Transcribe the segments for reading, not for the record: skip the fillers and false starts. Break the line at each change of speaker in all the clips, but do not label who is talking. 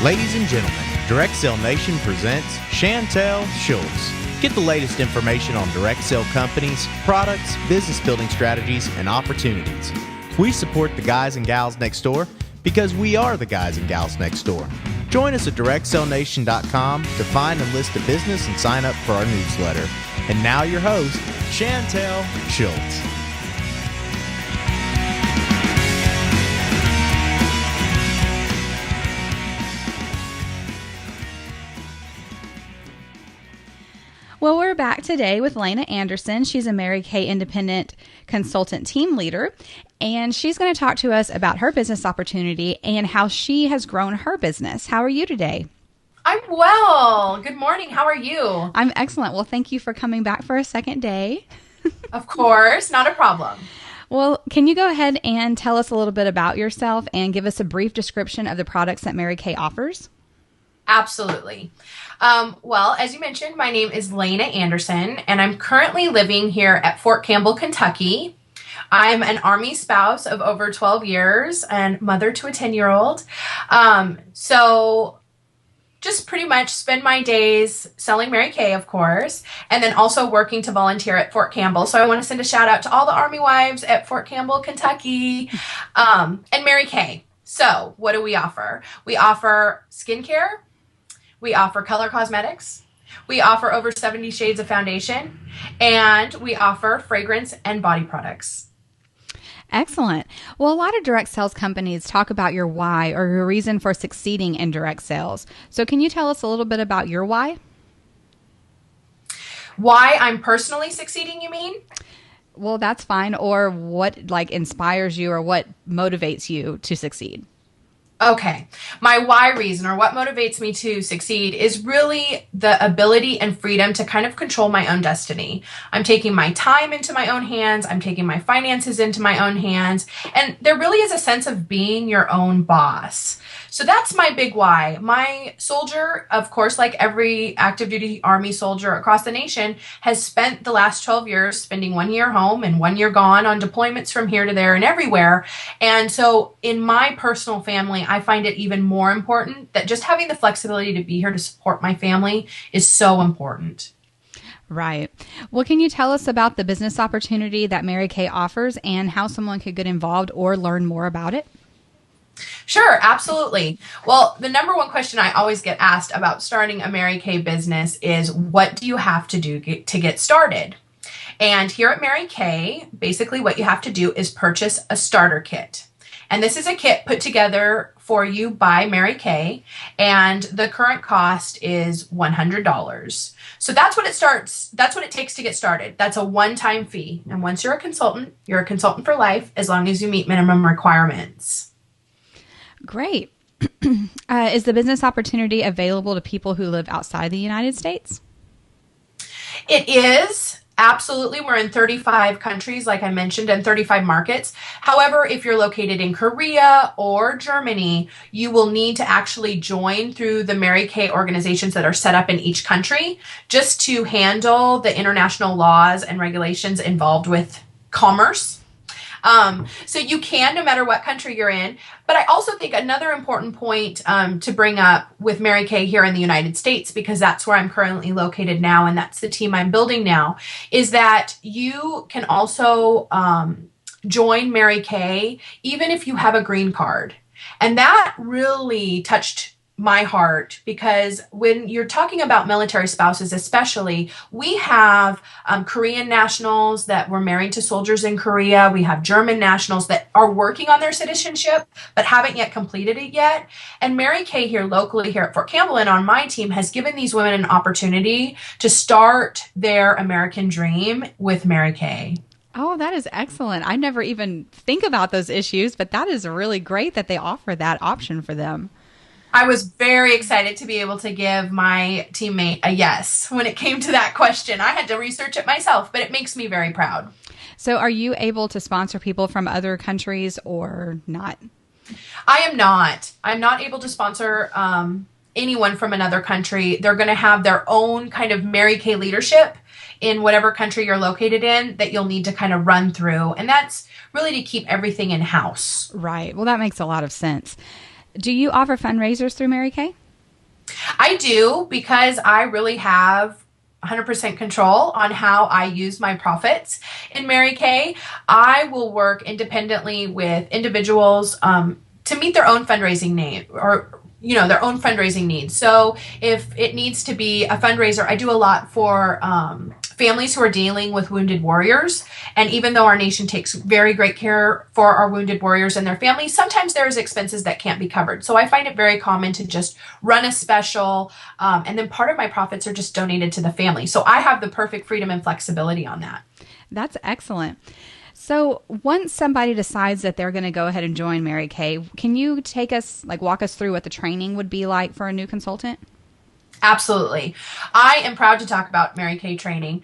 Ladies and gentlemen, Direct Sale Nation presents Chantel Schultz. Get the latest information on direct sale companies, products, business building strategies, and opportunities. We support the guys and gals next door because we are the guys and gals next door. Join us at directsalenation.com to find and list a business and sign up for our newsletter. And now your host, Chantel Schultz.
Well, we're back today with Lena Anderson. She's a Mary Kay Independent Consultant Team Leader, and she's going to talk to us about her business opportunity and how she has grown her business. How are you today?
I'm well. Good morning. How are you?
I'm excellent. Well, thank you for coming back for a second day.
Of course, not a problem.
Well, can you go ahead and tell us a little bit about yourself and give us a brief description of the products that Mary Kay offers?
Absolutely. Well, as you mentioned, my name is Lena Anderson, and I'm currently living here at Fort Campbell, Kentucky. I'm an Army spouse of over 12 years and mother to a 10-year-old. So just pretty much spend my days selling Mary Kay, of course, and then also working to volunteer at Fort Campbell. So I want to send a shout out to all the Army wives at Fort Campbell, Kentucky, and Mary Kay. So what do we offer? We offer skincare. We offer color cosmetics. We offer over 70 shades of foundation, and we offer fragrance and body products.
Excellent. Well, a lot of direct sales companies talk about your why or your reason for succeeding in direct sales. So can you tell us a little bit about your why?
Why I'm personally succeeding, you mean?
Well, that's fine. Or what inspires you or what motivates you to succeed?
Okay. My why reason, or what motivates me to succeed, is really the ability and freedom to kind of control my own destiny. I'm taking my time into my own hands. I'm taking my finances into my own hands. And there really is a sense of being your own boss. So that's my big why. My soldier, of course, like every active duty Army soldier across the nation, has spent the last 12 years spending 1 year home and 1 year gone on deployments from here to there and everywhere. And so in my personal family, I find it even more important that just having the flexibility to be here to support my family is so important.
Right. Well, can you tell us about the business opportunity that Mary Kay offers and how someone could get involved or learn more about it?
Sure, absolutely. Well, the number one question I always get asked about starting a Mary Kay business is, what do you have to do to get started? And here at Mary Kay, basically what you have to do is purchase a starter kit. And this is a kit put together for you by Mary Kay, and the current cost is $100. So that's what it takes to get started. That's a one-time fee. And once you're a consultant for life, as long as you meet minimum requirements.
Great. Is the business opportunity available to people who live outside the United States?
It is. Absolutely. We're in 35 countries, like I mentioned, and 35 markets. However, if you're located in Korea or Germany, you will need to actually join through the Mary Kay organizations that are set up in each country just to handle the international laws and regulations involved with commerce. So you can, no matter what country you're in. But I also think another important point to bring up with Mary Kay here in the United States, because that's where I'm currently located now, and that's the team I'm building now, is that you can also join Mary Kay even if you have a green card. And that really touched my heart, because when you're talking about military spouses, especially, we have Korean nationals that were married to soldiers in Korea. We have German nationals that are working on their citizenship but haven't yet completed it yet. And Mary Kay here locally here at Fort Campbell and on my team has given these women an opportunity to start their American dream with Mary Kay.
Oh, that is excellent. I never even think about those issues, but that is really great that they offer that option for them.
I was very excited to be able to give my teammate a yes when it came to that question. I had to research it myself, but it makes me very proud.
So are you able to sponsor people from other countries or not?
I am not. I'm not able to sponsor anyone from another country. They're going to have their own kind of Mary Kay leadership in whatever country you're located in that you'll need to kind of run through. And that's really to keep everything in-house.
Right. Well, that makes a lot of sense. Do you offer fundraisers through Mary Kay?
I do, because I really have 100% control on how I use my profits in Mary Kay. I will work independently with individuals to meet their own fundraising need, or their own fundraising needs. So if it needs to be a fundraiser, I do a lot for families who are dealing with wounded warriors. And even though our nation takes very great care for our wounded warriors and their families, sometimes there's expenses that can't be covered. So I find it very common to just run a special, and then part of my profits are just donated to the family. So I have the perfect freedom and flexibility on that.
That's excellent. So once somebody decides that they're going to go ahead and join Mary Kay, can you walk us through what the training would be like for a new consultant?
Absolutely. I am proud to talk about Mary Kay training.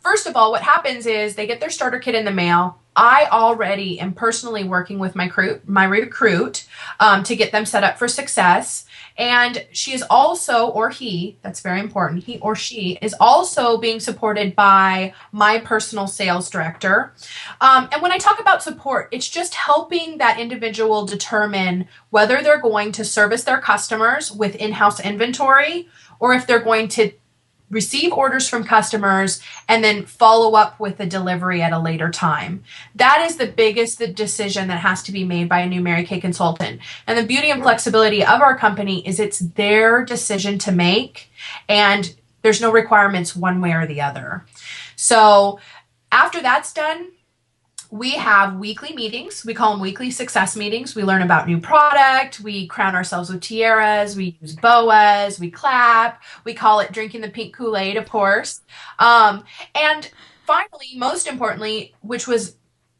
First of all, what happens is they get their starter kit in the mail. I already am personally working with my recruit to get them set up for success. And she is also, or he, that's very important, he or she is also being supported by my personal sales director. And when I talk about support, it's just helping that individual determine whether they're going to service their customers with in-house inventory, or if they're going to receive orders from customers and then follow up with a delivery at a later time. That is the biggest decision that has to be made by a new Mary Kay consultant. And the beauty and flexibility of our company is it's their decision to make, and there's no requirements one way or the other. So after that's done, we have weekly meetings. We call them weekly success meetings. We learn about new product. We crown ourselves with tiaras. We use boas. We clap. We call it drinking the pink Kool-Aid, of course. And finally, most importantly, which was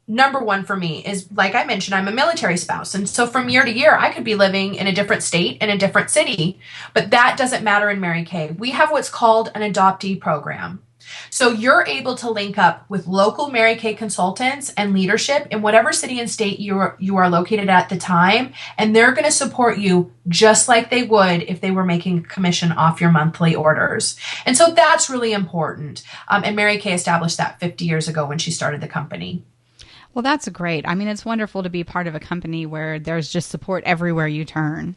number one for me, is, like I mentioned, I'm a military spouse. And so from year to year, I could be living in a different state, in a different city. But that doesn't matter in Mary Kay. We have what's called an adoptee program. So you're able to link up with local Mary Kay consultants and leadership in whatever city and state you are located at the time, and they're going to support you just like they would if they were making a commission off your monthly orders. And so that's really important. And Mary Kay established that 50 years ago when she started the company.
Well, that's great. I mean, it's wonderful to be part of a company where there's just support everywhere you turn.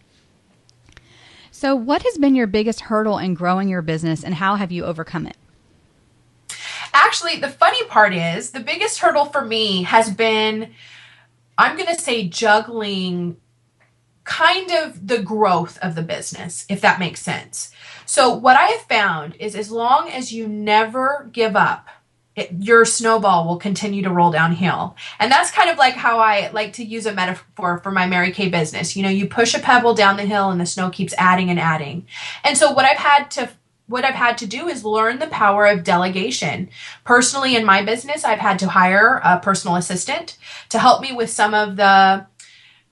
So what has been your biggest hurdle in growing your business, and how have you overcome it?
Actually, the funny part is the biggest hurdle for me has been, I'm going to say, juggling kind of the growth of the business, if that makes sense. So what I have found is, as long as you never give up, your snowball will continue to roll downhill. And that's kind of like how I like to use a metaphor for my Mary Kay business. You push a pebble down the hill and the snow keeps adding and adding. And so what I've had to do is learn the power of delegation. Personally, in my business, I've had to hire a personal assistant to help me with some of the,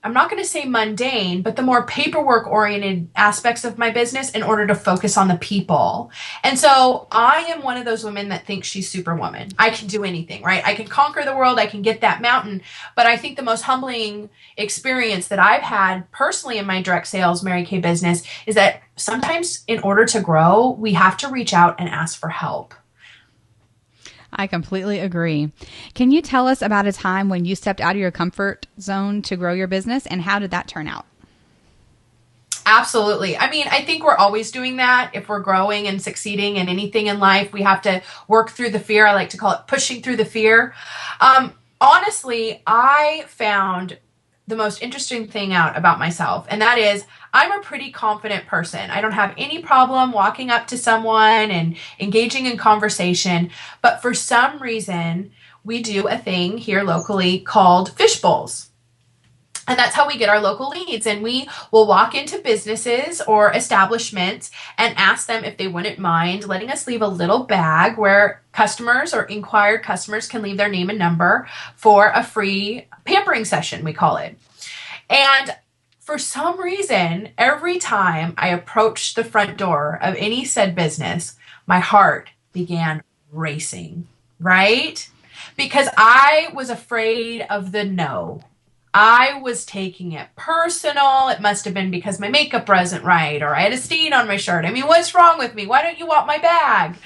I'm not going to say mundane, but the more paperwork-oriented aspects of my business in order to focus on the people. And so I am one of those women that thinks she's Superwoman. I can do anything, right? I can conquer the world. I can get that mountain. But I think the most humbling experience that I've had personally in my direct sales Mary Kay business is that sometimes in order to grow, we have to reach out and ask for help.
I completely agree. Can you tell us about a time when you stepped out of your comfort zone to grow your business, and how did that turn out?
Absolutely. I mean, I think we're always doing that. If we're growing and succeeding in anything in life, we have to work through the fear. I like to call it pushing through the fear. Honestly, I found the most interesting thing out about myself, and that is I'm a pretty confident person. I don't have any problem walking up to someone and engaging in conversation, but for some reason, we do a thing here locally called fish bowls. And that's how we get our local leads. And we will walk into businesses or establishments and ask them if they wouldn't mind letting us leave a little bag where customers or inquired customers can leave their name and number for a free pampering session, we call it. And for some reason, every time I approached the front door of any said business, my heart began racing, right? Because I was afraid of the no. I was taking it personal. It must have been because my makeup wasn't right, or I had a stain on my shirt. I mean, what's wrong with me? Why don't you want my bag?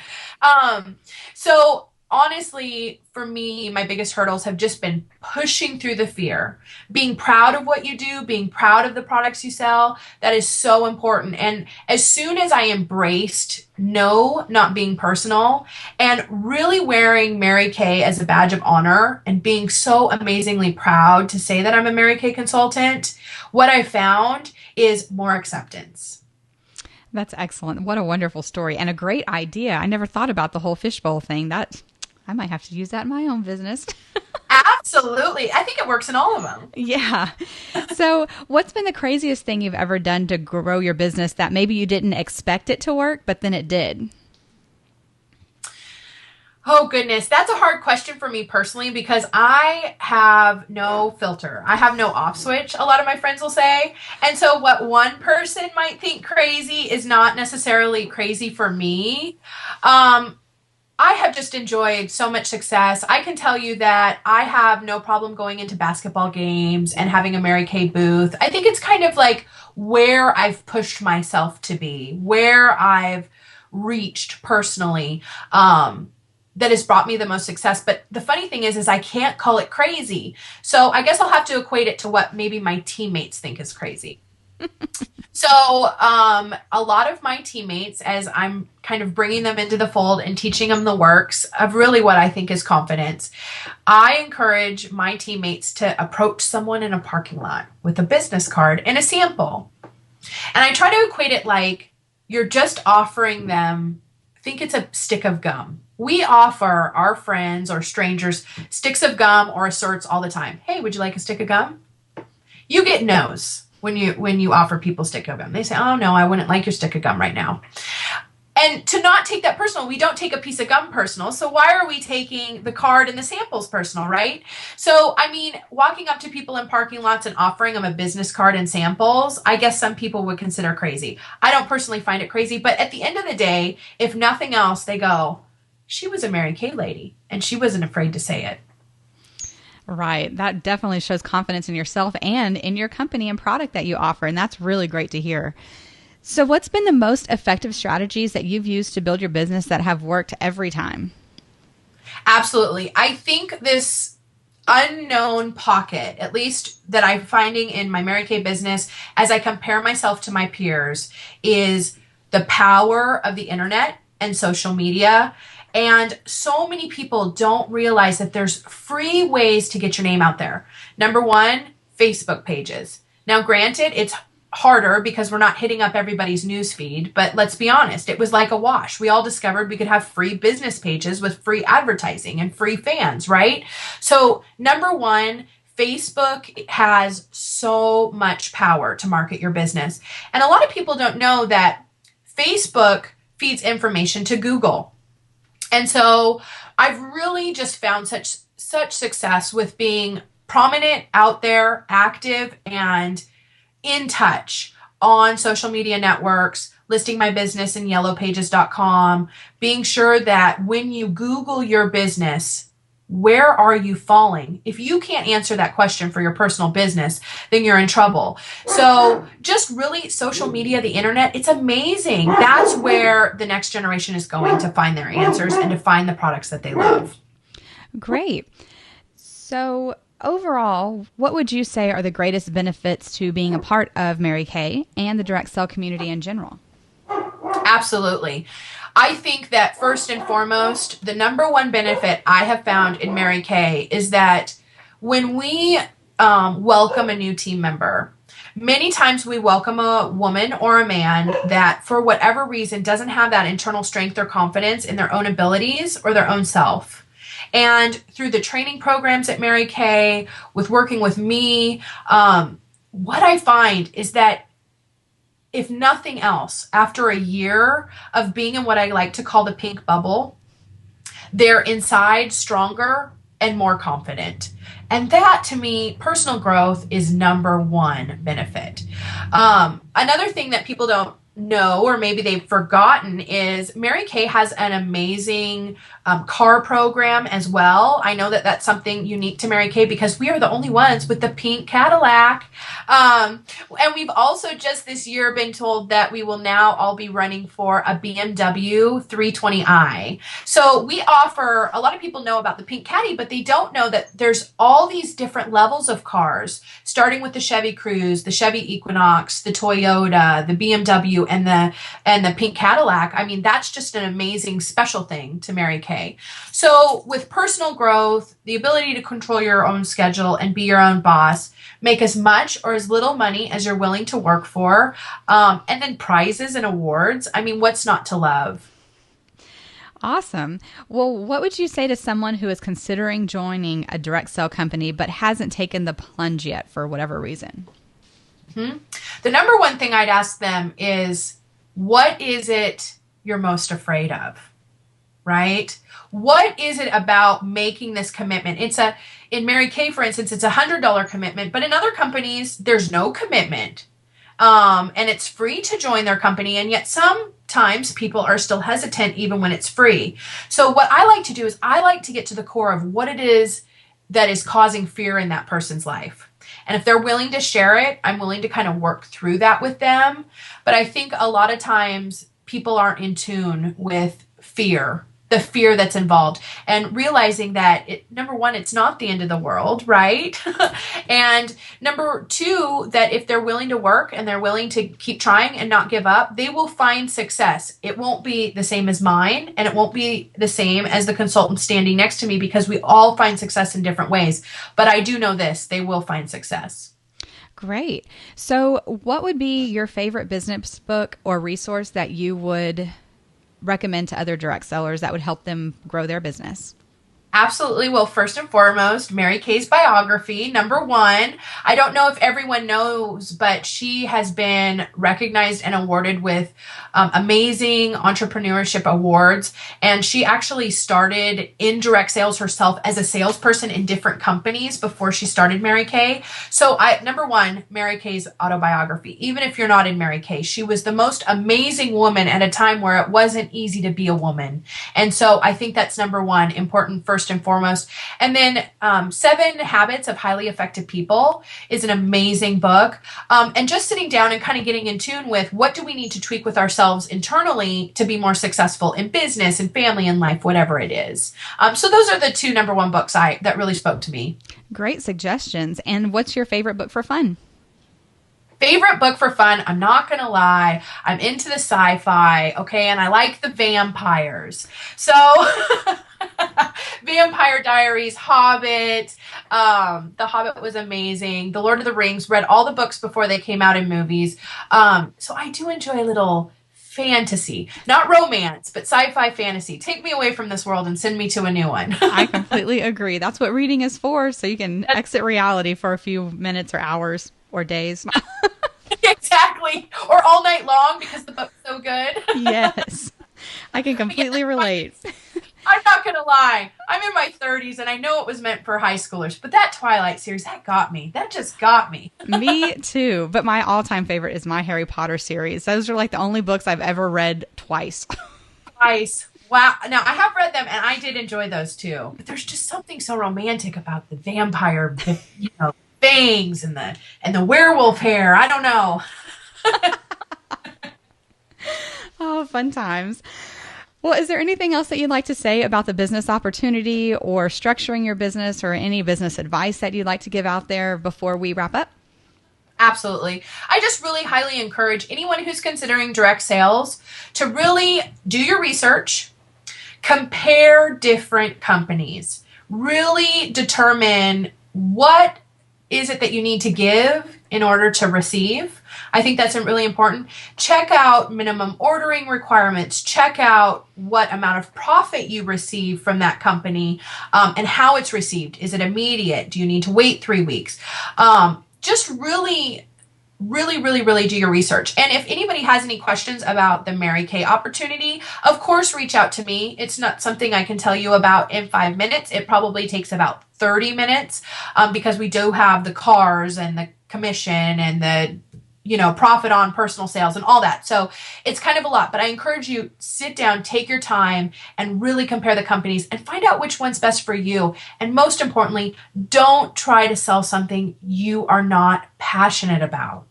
So honestly, for me, my biggest hurdles have just been pushing through the fear, being proud of what you do, being proud of the products you sell. That is so important. And as soon as I embraced no, not being personal, and really wearing Mary Kay as a badge of honor and being so amazingly proud to say that I'm a Mary Kay consultant, what I found is more acceptance.
That's excellent. What a wonderful story and a great idea. I never thought about the whole fishbowl thing. I might have to use that in my own business.
Absolutely. I think it works in all of them.
Yeah. So what's been the craziest thing you've ever done to grow your business that maybe you didn't expect it to work, but then it did?
Oh, goodness. That's a hard question for me personally because I have no filter. I have no off switch, a lot of my friends will say. And so what one person might think crazy is not necessarily crazy for me. I have just enjoyed so much success. I can tell you that I have no problem going into basketball games and having a Mary Kay booth. I think it's kind of like where I've pushed myself to be, where I've reached personally. That has brought me the most success. But the funny thing is I can't call it crazy. So I guess I'll have to equate it to what maybe my teammates think is crazy. So a lot of my teammates, as I'm kind of bringing them into the fold and teaching them the works of really what I think is confidence, I encourage my teammates to approach someone in a parking lot with a business card and a sample. And I try to equate it like you're just offering them, think it's a stick of gum. We offer our friends or strangers sticks of gum or asserts all the time. Hey, would you like a stick of gum? You get no's when you offer people stick of gum. They say, oh no, I wouldn't like your stick of gum right now. And to not take that personal, we don't take a piece of gum personal. So why are we taking the card and the samples personal, right? So, I mean, walking up to people in parking lots and offering them a business card and samples, I guess some people would consider crazy. I don't personally find it crazy, but at the end of the day, if nothing else, they go, she was a Mary Kay lady and she wasn't afraid to say it.
Right. That definitely shows confidence in yourself and in your company and product that you offer. And that's really great to hear. So what's been the most effective strategies that you've used to build your business that have worked every time?
Absolutely. I think this unknown pocket, at least that I'm finding in my Mary Kay business as I compare myself to my peers, is the power of the internet and social media. And so many people don't realize that there's free ways to get your name out there. Number one, Facebook pages. Now, granted, it's harder because we're not hitting up everybody's news feed, but let's be honest, it was like a wash. We all discovered we could have free business pages with free advertising and free fans, right? So number one, Facebook has so much power to market your business. And a lot of people don't know that Facebook feeds information to Google. And so I've really just found such success with being prominent, out there, active, and in touch on social media networks, listing my business in yellowpages.com, being sure that when you Google your business, where are you falling? If you can't answer that question for your personal business, then you're in trouble. So just really social media, the internet, it's amazing. That's where the next generation is going to find their answers and to find the products that they love.
Great. So overall, what would you say are the greatest benefits to being a part of Mary Kay and the direct sell community in general?
Absolutely. I think that first and foremost, the number one benefit I have found in Mary Kay is that when we welcome a new team member, many times we welcome a woman or a man that for whatever reason doesn't have that internal strength or confidence in their own abilities or their own self. And through the training programs at Mary Kay, with working with me, what I find is that if nothing else, after a year of being in what I like to call the pink bubble, they're inside stronger and more confident. And that, to me, personal growth is number one benefit. Another thing that people don't know, or maybe they've forgotten, is Mary Kay has an amazing car program as well. I know that that's something unique to Mary Kay because we are the only ones with the pink Cadillac. And we've also just this year been told that we will now all be running for a BMW 320i. So we offer, a lot of people know about the pink Caddy, but they don't know that there's all these different levels of cars, starting with the Chevy Cruze, the Chevy Equinox, the Toyota, the BMW, and the pink Cadillac. I mean, that's just an amazing special thing to Mary Kay. So with personal growth, the ability to control your own schedule and be your own boss, make as much or as little money as you're willing to work for, and then prizes and awards. I mean, what's not to love?
Awesome. Well, what would you say to someone who is considering joining a direct sale company but hasn't taken the plunge yet for whatever reason?
The number one thing I'd ask them is, what is it you're most afraid of? Right? What is it about making this commitment? In Mary Kay, for instance, it's $100 commitment, but in other companies, there's no commitment. And it's free to join their company. And yet sometimes people are still hesitant even when it's free. So what I like to do is I like to get to the core of what it is that is causing fear in that person's life. And if they're willing to share it, I'm willing to kind of work through that with them. But I think a lot of times people aren't in tune with fear, the fear that's involved, and realizing that number one, it's not the end of the world, right? And number two, that if they're willing to work and they're willing to keep trying and not give up, they will find success. It won't be the same as mine, and it won't be the same as the consultant standing next to me, because we all find success in different ways. But I do know this, they will find success.
Great. So what would be your favorite business book or resource that you would recommend to other direct sellers that would help them grow their business?
Absolutely. Well, first and foremost, Mary Kay's biography, number one. I don't know if everyone knows, but she has been recognized and awarded with amazing entrepreneurship awards. And she actually started in direct sales herself as a salesperson in different companies before she started Mary Kay. So number one, Mary Kay's autobiography. Even if you're not in Mary Kay, she was the most amazing woman at a time where it wasn't easy to be a woman. And so I think that's number one, important first and foremost. And then 7 Habits of Highly Effective People is an amazing book. And just sitting down and kind of getting in tune with what do we need to tweak with ourselves internally to be more successful in business and family and life, whatever it is. So those are the 2 number one books that really spoke to me.
Great suggestions. And what's your favorite book for fun?
Favorite book for fun, I'm not going to lie, I'm into the sci-fi, okay, and I like the vampires. So, Vampire Diaries, Hobbit, The Hobbit was amazing. The Lord of the Rings, read all the books before they came out in movies. So I do enjoy a little fantasy, not romance, but sci-fi fantasy. Take me away from this world and send me to a new one.
I completely agree. That's what reading is for, so you can exit reality for a few minutes or hours or days.
Exactly. Or all night long because the book's so good.
Yes. I can completely relate.
I'm not going to lie. I'm in my 30s and I know it was meant for high schoolers, but that Twilight series, that got me. That just got me.
Me too. But my all-time favorite is my Harry Potter series. Those are like the only books I've ever read twice.
Twice. Wow. Now, I have read them and I did enjoy those too. But there's just something so romantic about the vampire, fangs and the werewolf hair. I don't know.
Oh, fun times. Well, is there anything else that you'd like to say about the business opportunity or structuring your business or any business advice that you'd like to give out there before we wrap up?
Absolutely. I just really highly encourage anyone who's considering direct sales to really do your research, compare different companies, really determine what is it that you need to give in order to receive. I think that's really important. Check out minimum ordering requirements. Check out what amount of profit you receive from that company and how it's received. Is it immediate? Do you need to wait 3 weeks? Just really do your research. And if anybody has any questions about the Mary Kay opportunity, of course, reach out to me. It's not something I can tell you about in 5 minutes. It probably takes about 30 minutes because we do have the cars and the commission and the profit on personal sales and all that. So it's kind of a lot, but I encourage you, sit down, take your time, and really compare the companies and find out which one's best for you. And most importantly, don't try to sell something you are not passionate about.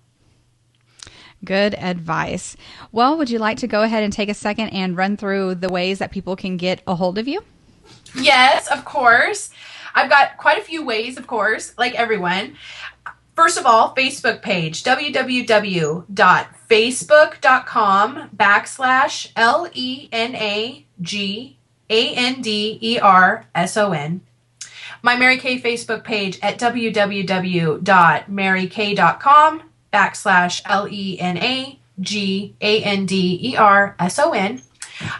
Good advice. Well, would you like to go ahead and take a second and run through the ways that people can get a hold of you?
Yes, of course. I've got quite a few ways, of course, like everyone. First of all, Facebook page, www.facebook.com/LENAGANDERSON. My Mary Kay Facebook page at www.marykay.com/LENAGANDERSON.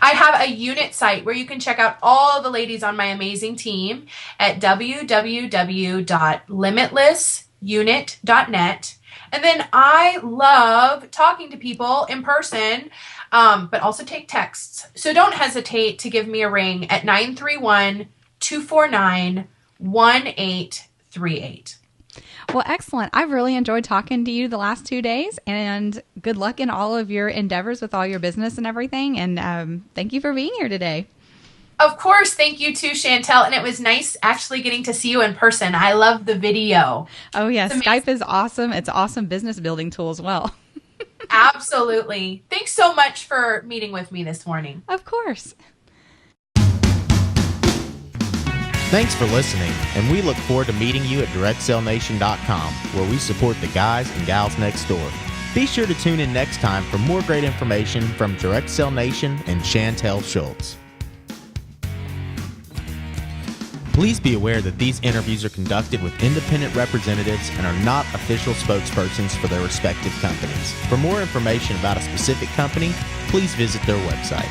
I have a unit site where you can check out all the ladies on my amazing team at www.limitlessunit.net. And then I love talking to people in person, but also take texts. So don't hesitate to give me a ring at 931-249-1838.
Well, excellent. I've really enjoyed talking to you the last 2 days, and good luck in all of your endeavors with all your business and everything. And thank you for being here today.
Of course. Thank you too, Chantel. And it was nice actually getting to see you in person. I love the video.
Oh, yeah. Skype is awesome. It's an awesome business building tool as well.
Absolutely. Thanks so much for meeting with me this morning.
Of course.
Thanks for listening, and we look forward to meeting you at DirectSaleNation.com, where we support the guys and gals next door. Be sure to tune in next time for more great information from Direct Sale Nation and Chantel Schultz. Please be aware that these interviews are conducted with independent representatives and are not official spokespersons for their respective companies. For more information about a specific company, please visit their website.